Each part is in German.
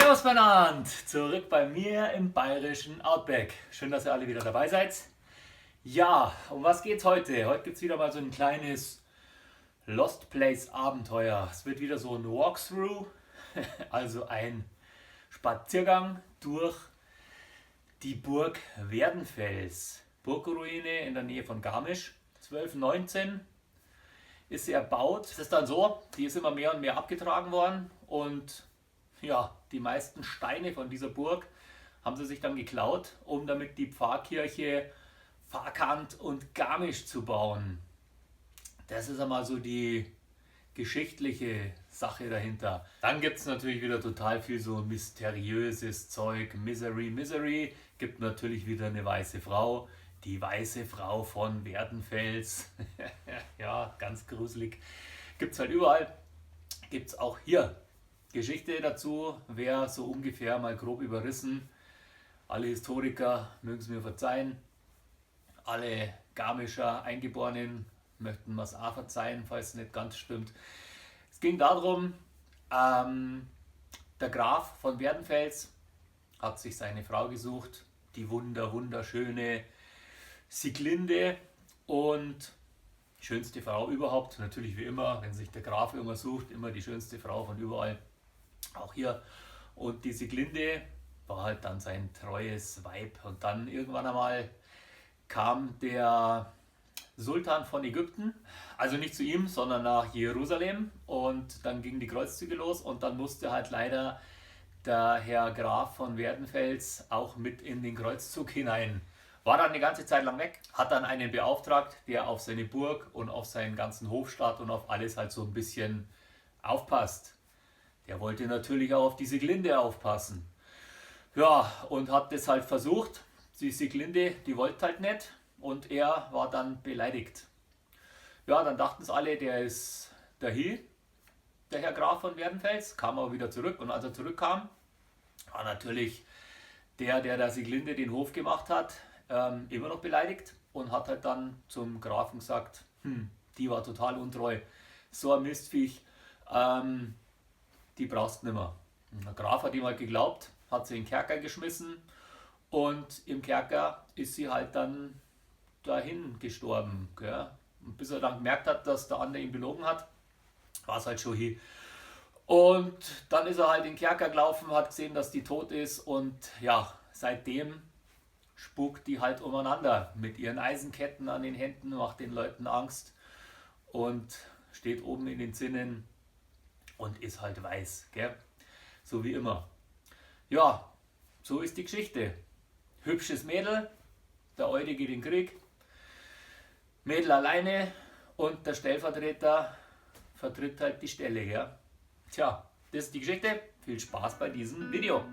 Servus miteinander, zurück bei mir im bayerischen Outback. Schön, dass ihr alle wieder dabei seid. Ja, um was geht's heute? Heute gibt's wieder mal so ein kleines Lost Place Abenteuer. Es wird wieder so ein Walkthrough, also ein Spaziergang durch die Burg Werdenfels. Burgruine in der Nähe von Garmisch. 1219 ist sie erbaut. Es ist dann so, die ist immer mehr und mehr abgetragen worden und ja, die meisten Steine von dieser Burg haben sie sich dann geklaut, um damit die Pfarrkirche Pfarrkant und Garmisch zu bauen. Das ist einmal so die geschichtliche Sache dahinter. Dann gibt es natürlich wieder total viel so mysteriöses Zeug. Misery. Gibt natürlich wieder eine weiße Frau. Die weiße Frau von Werdenfels. Ja, ganz gruselig. Gibt es halt überall. Gibt es auch hier. Geschichte dazu wäre so ungefähr mal grob überrissen. Alle Historiker mögen es mir verzeihen. Alle Garmischer Eingeborenen möchten mir es auch verzeihen, falls es nicht ganz stimmt. Es ging darum, der Graf von Werdenfels hat sich seine Frau gesucht, die wunderschöne Sieglinde, und schönste Frau überhaupt, natürlich wie immer, wenn sich der Graf immer sucht, immer die schönste Frau von überall, auch hier. Und die Sieglinde war halt dann sein treues Weib. Und dann irgendwann einmal kam der Sultan von Ägypten, also nicht zu ihm, sondern nach Jerusalem, und dann gingen die Kreuzzüge los und dann musste halt leider der Herr Graf von Werdenfels auch mit in den Kreuzzug hinein. War dann eine ganze Zeit lang weg, hat dann einen beauftragt, der auf seine Burg und auf seinen ganzen Hofstaat und auf alles halt so ein bisschen aufpasst. Der wollte natürlich auch auf die Sieglinde aufpassen. Ja, und hat das halt versucht. Die Sieglinde, die wollte halt nicht, und er war dann beleidigt. Ja, dann dachten es alle, der ist dahin, der Herr Graf von Werdenfels, kam aber wieder zurück, und als er zurückkam, war natürlich der Sieglinde den Hof gemacht hat, immer noch beleidigt, und hat halt dann zum Grafen gesagt, die war total untreu, so ein Mistviech, die brauchst du nicht mehr. Und der Graf hat ihm halt geglaubt, hat sie in den Kerker geschmissen, und im Kerker ist sie halt dann dahin gestorben. Gell? Und bis er dann gemerkt hat, dass der andere ihn belogen hat, war es halt schon hier. Und dann ist er halt in den Kerker gelaufen, hat gesehen, dass die tot ist, und ja, seitdem spukt die halt umeinander mit ihren Eisenketten an den Händen, macht den Leuten Angst und steht oben in den Zinnen und ist halt weiß, gell? So wie immer. Ja, so ist die Geschichte. Hübsches Mädel, der Eude geht in den Krieg, Mädel alleine, und der Stellvertreter vertritt halt die Stelle. Gell? Tja, das ist die Geschichte. Viel Spaß bei diesem Video.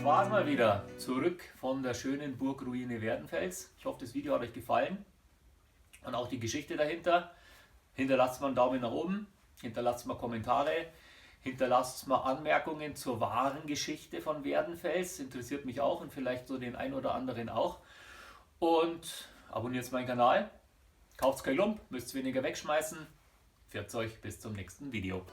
Das war's mal wieder. Zurück von der schönen Burgruine Werdenfels. Ich hoffe, das Video hat euch gefallen und auch die Geschichte dahinter. Hinterlasst mal einen Daumen nach oben, hinterlasst mal Kommentare, hinterlasst mal Anmerkungen zur wahren Geschichte von Werdenfels. Interessiert mich auch und vielleicht so den einen oder anderen auch. Und abonniert meinen Kanal. Kauft kein Lump, müsst weniger wegschmeißen. Pfiat euch, bis zum nächsten Video.